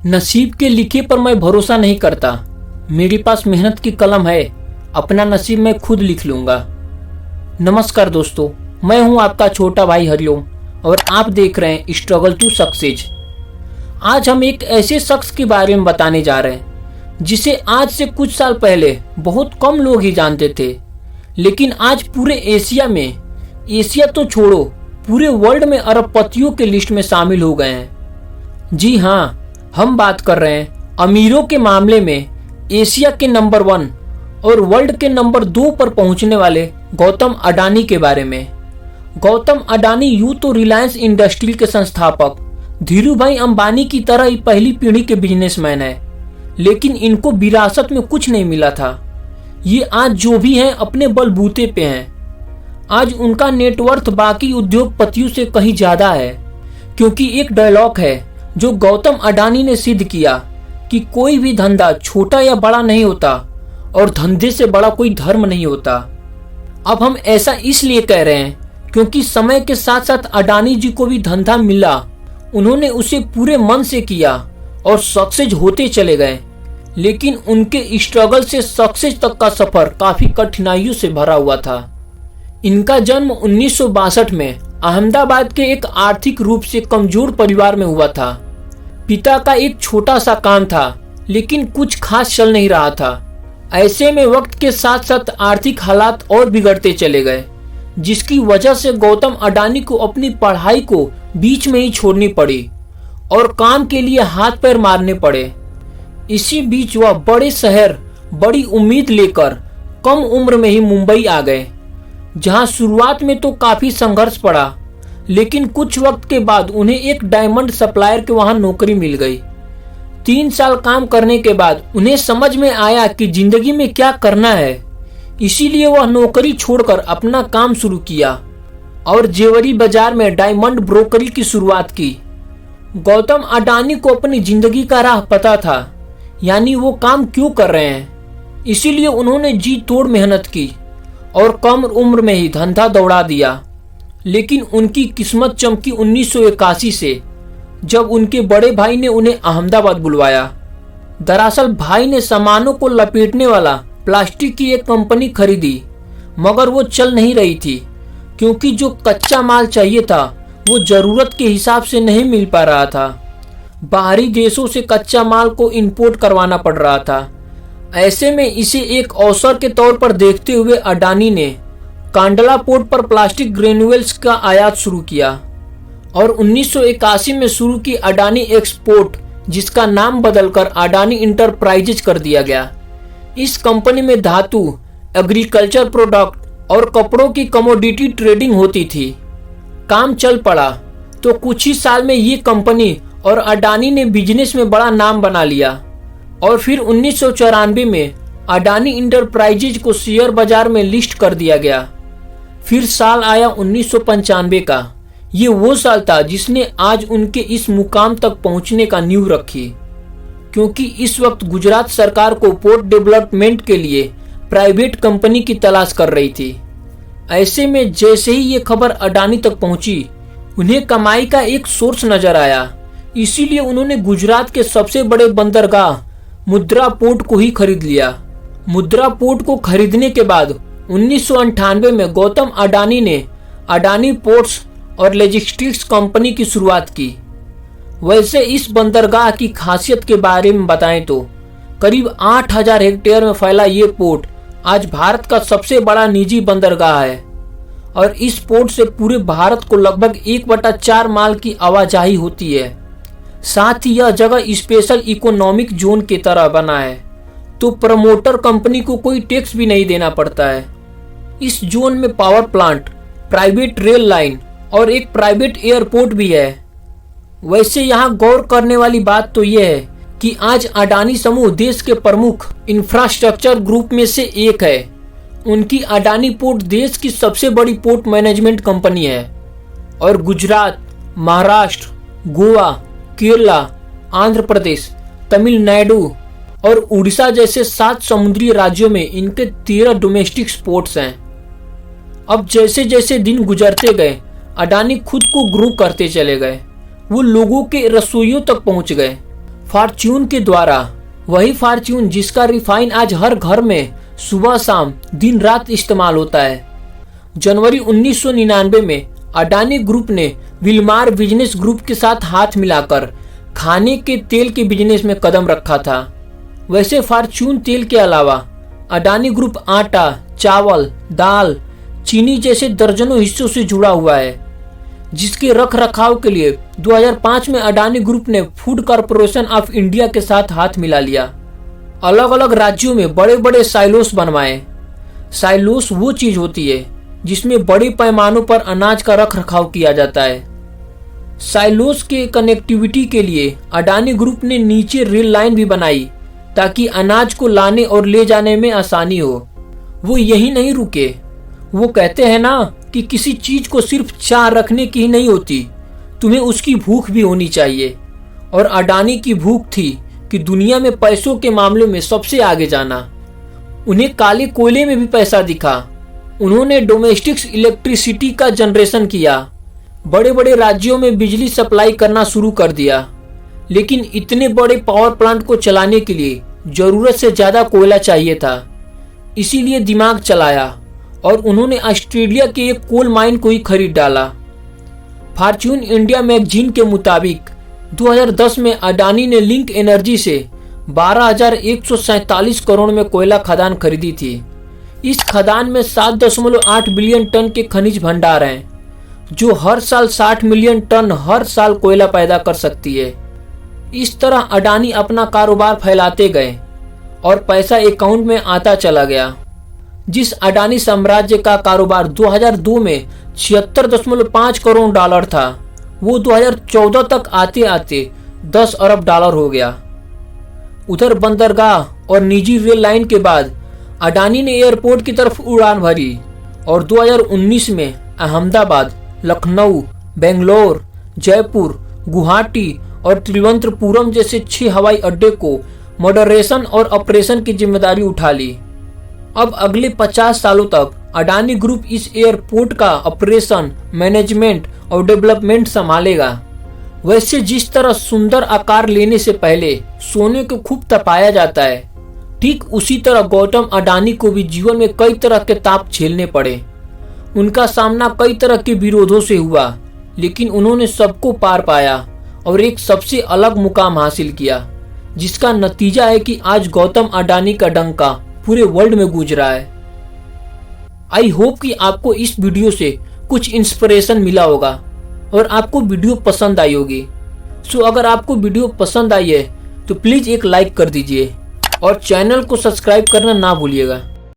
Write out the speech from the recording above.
नसीब के लिखे पर मैं भरोसा नहीं करता। मेरे पास मेहनत की कलम है, अपना नसीब मैं खुद लिख लूंगा। नमस्कार दोस्तों, मैं हूं आपका छोटा भाई हरिओम और आप देख रहे हैं स्ट्रगल टू सक्सेस। आज हम एक ऐसे शख्स के बारे में बताने जा रहे हैं जिसे आज से कुछ साल पहले बहुत कम लोग ही जानते थे, लेकिन आज पूरे एशिया तो छोड़ो, पूरे वर्ल्ड में अरबपतियों के लिस्ट में शामिल हो गए हैं। जी हाँ, हम बात कर रहे हैं अमीरों के मामले में एशिया के नंबर 1 और वर्ल्ड के नंबर 2 पर पहुंचने वाले गौतम अडानी के बारे में। गौतम अडानी यूं तो रिलायंस इंडस्ट्री के संस्थापक धीरूभाई अंबानी की तरह ही पहली पीढ़ी के बिजनेसमैन है, लेकिन इनको विरासत में कुछ नहीं मिला था। ये आज जो भी हैं अपने बलबूते पे हैं। आज उनका नेटवर्थ बाकी उद्योगपतियों से कहीं ज्यादा है, क्योंकि एक डायलॉग है जो गौतम अडानी ने सिद्ध किया कि कोई भी धंधा छोटा या बड़ा नहीं होता और धंधे से बड़ा कोई धर्म नहीं होता। अब हम ऐसा इसलिए कह रहे हैं क्योंकि समय के साथ साथ अडानी जी को भी धंधा मिला, उन्होंने उसे पूरे मन से किया और सक्सेस होते चले गए। लेकिन उनके स्ट्रगल से सक्सेस तक का सफर काफी कठिनाइयों से भरा हुआ था। इनका जन्म 1962 में अहमदाबाद के एक आर्थिक रूप से कमजोर परिवार में हुआ था। पिता का एक छोटा सा काम था, लेकिन कुछ खास चल नहीं रहा था। ऐसे में वक्त के साथ साथ आर्थिक हालात और बिगड़ते चले गए, जिसकी वजह से गौतम अडानी को अपनी पढ़ाई को बीच में ही छोड़नी पड़ी और काम के लिए हाथ पैर मारने पड़े। इसी बीच वह बड़े शहर बड़ी उम्मीद लेकर कम उम्र में ही मुंबई आ गए, जहां शुरुआत में तो काफी संघर्ष पड़ा, लेकिन कुछ वक्त के बाद उन्हें एक डायमंड सप्लायर के वहां नौकरी मिल गई। 3 साल काम करने के बाद उन्हें समझ में आया कि जिंदगी में क्या करना है, इसीलिए वह नौकरी छोड़कर अपना काम शुरू किया और जेवरी बाजार में डायमंड ब्रोकरी की शुरुआत की। गौतम अडानी को अपनी जिंदगी का राह पता था, यानी वो काम क्यों कर रहे हैं, इसीलिए उन्होंने जी तोड़ मेहनत की और कम उम्र में ही धंधा दौड़ा दिया। लेकिन उनकी किस्मत चमकी 1981 से, जब उनके बड़े भाई ने उन्हें अहमदाबाद बुलवाया। दरअसल भाई ने सामानों को लपेटने वाला प्लास्टिक की एक कंपनी खरीदी, मगर वो चल नहीं रही थी, क्योंकि जो कच्चा माल चाहिए था वो जरूरत के हिसाब से नहीं मिल पा रहा था। बाहरी देशों से कच्चा माल को इंपोर्ट करवाना पड़ रहा था। ऐसे में इसे एक अवसर के तौर पर देखते हुए अडानी ने कांडला पोर्ट पर प्लास्टिक ग्रेन्युअल्स का आयात शुरू किया और 1981 में शुरू की अडानी एक्सपोर्ट, जिसका नाम बदलकर अडानी इंटरप्राइजेज कर दिया गया। इस कंपनी में धातु, एग्रीकल्चर प्रोडक्ट और कपड़ों की कमोडिटी ट्रेडिंग होती थी। काम चल पड़ा तो कुछ ही साल में ये कंपनी और अडानी ने बिजनेस में बड़ा नाम बना लिया और फिर 1994 में अडानी इंटरप्राइजेज को शेयर बाजार में लिस्ट कर दिया गया। फिर साल आया 1995 का। ये वो साल था जिसने आज उनके इस मुकाम तक पहुंचने का नींव रखी, क्योंकि इस वक्त गुजरात सरकार को पोर्ट डेवलपमेंट के लिए प्राइवेट कंपनी की तलाश कर रही थी। ऐसे में जैसे ही ये खबर अडानी तक पहुंची, उन्हें कमाई का एक सोर्स नजर आया, इसीलिए उन्होंने गुजरात के सबसे बड़े बंदरगाह मुद्रा पोर्ट को ही खरीद लिया। मुद्रा पोर्ट को खरीदने के बाद 1998 में गौतम अडानी ने अडानी पोर्ट्स और लॉजिस्टिक्स कंपनी की शुरुआत की। वैसे इस बंदरगाह की खासियत के बारे में बताएं तो करीब 8000 हेक्टेयर में फैला ये पोर्ट आज भारत का सबसे बड़ा निजी बंदरगाह है और इस पोर्ट से पूरे भारत को लगभग 1/4 माल की आवाजाही होती है। साथ ही यह जगह स्पेशल इकोनॉमिक जोन की तरह बना है, तो प्रमोटर कंपनी को कोई टैक्स भी नहीं देना पड़ता है। इस जोन में power plant, private rail line और एक प्राइवेट एयरपोर्ट भी है। वैसे यहाँ गौर करने वाली बात तो यह है कि आज अडानी समूह देश के प्रमुख इंफ्रास्ट्रक्चर ग्रुप में से एक है। उनकी अडानी पोर्ट देश की सबसे बड़ी पोर्ट मैनेजमेंट कंपनी है और गुजरात, महाराष्ट्र, गोवा, केरला, आंध्र प्रदेश, तमिलनाडु और उड़ीसा जैसे 7 समुद्री राज्यों में इनके 13 डोमेस्टिक पोर्ट्स हैं। अब जैसे जैसे दिन गुजरते गए, अडानी खुद को ग्रो करते चले गए। वो लोगों के रसोइयों तक पहुंच गए, फॉर्च्यून के द्वारा, वही फॉर्च्यून जिसका रिफाइन आज हर घर में सुबह शाम दिन रात इस्तेमाल होता है। जनवरी 1999 में अडानी ग्रुप ने विलमार बिजनेस ग्रुप के साथ हाथ मिलाकर खाने के तेल के बिजनेस में कदम रखा था। वैसे फॉर्च्यून तेल के अलावा अडानी ग्रुप आटा, चावल, दाल, चीनी जैसे दर्जनों हिस्सों से जुड़ा हुआ है, जिसके रख रखाव के लिए 2005 में अडानी ग्रुप ने फूड कॉरपोरेशन ऑफ इंडिया के साथ हाथ मिला लिया। अलग अलग राज्यों में बड़े बड़े साइलोस बनवाए। साइलोस वो चीज होती है जिसमें बड़े पैमानों पर अनाज का रख रखाव किया जाता है। साइलोस के कनेक्टिविटी के लिए अडानी ग्रुप ने नीचे रेल लाइन भी बनाई ताकि अनाज को लाने और ले जाने में आसानी हो। वो यही नहीं रुके, वो कहते हैं ना कि किसी चीज को सिर्फ चाह रखने की ही नहीं होती, तुम्हें उसकी भूख भी होनी चाहिए। और अडानी की भूख थी कि दुनिया में पैसों के मामलों में सबसे आगे जाना। उन्हें काले कोयले में भी पैसा दिखा। उन्होंने डोमेस्टिक इलेक्ट्रिसिटी का जनरेशन किया, बड़े बड़े राज्यों में बिजली सप्लाई करना शुरू कर दिया। लेकिन इतने बड़े पावर प्लांट को चलाने के लिए जरूरत से ज्यादा कोयला चाहिए था, इसीलिए दिमाग चलाया और उन्होंने ऑस्ट्रेलिया के एक कोल माइन को ही खरीद डाला। फॉर्च्यून इंडिया मैगजीन के मुताबिक 2010 में अडानी ने लिंक एनर्जी से 12,147 करोड़ में कोयला खदान खरीदी थी। इस खदान में 7.8 बिलियन टन के खनिज भंडार हैं, जो हर साल 60 मिलियन टन हर साल कोयला पैदा कर सकती है। इस तरह अडानी अपना कारोबार फैलाते गए और पैसा अकाउंट में आता चला गया। जिस अडानी साम्राज्य का कारोबार 2002 में 76.5 करोड़ डॉलर था, वो 2014 तक आते आते 10 अरब डॉलर हो गया। उधर बंदरगाह और निजी रेल लाइन के बाद अडानी ने एयरपोर्ट की तरफ उड़ान भरी और 2019 में अहमदाबाद, लखनऊ, बेंगलोर, जयपुर, गुवाहाटी और त्रिवेंद्रपुरम जैसे 6 हवाई अड्डे को मॉडरेशन और ऑपरेशन की जिम्मेदारी उठा ली। अब अगले 50 सालों तक अडानी ग्रुप इस एयरपोर्ट का ऑपरेशन, मैनेजमेंट और डेवलपमेंट संभालेगा। वैसे जिस तरह सुंदर आकार लेने से पहले सोने को खूब तपाया जाता है, ठीक उसी तरह गौतम अडानी को भी जीवन में कई तरह के ताप झेलने पड़े। उनका सामना कई तरह के विरोधों से हुआ, लेकिन उन्होंने सबको पार पाया और एक सबसे अलग मुकाम हासिल किया, जिसका नतीजा है कि आज गौतम अडानी का डंका पूरे वर्ल्ड में गूंज रहा है। आई होप कि आपको इस वीडियो से कुछ इंस्पिरेशन मिला होगा और आपको वीडियो पसंद आई होगी। सो अगर आपको वीडियो पसंद आई है तो प्लीज एक लाइक कर दीजिए और चैनल को सब्सक्राइब करना ना भूलिएगा।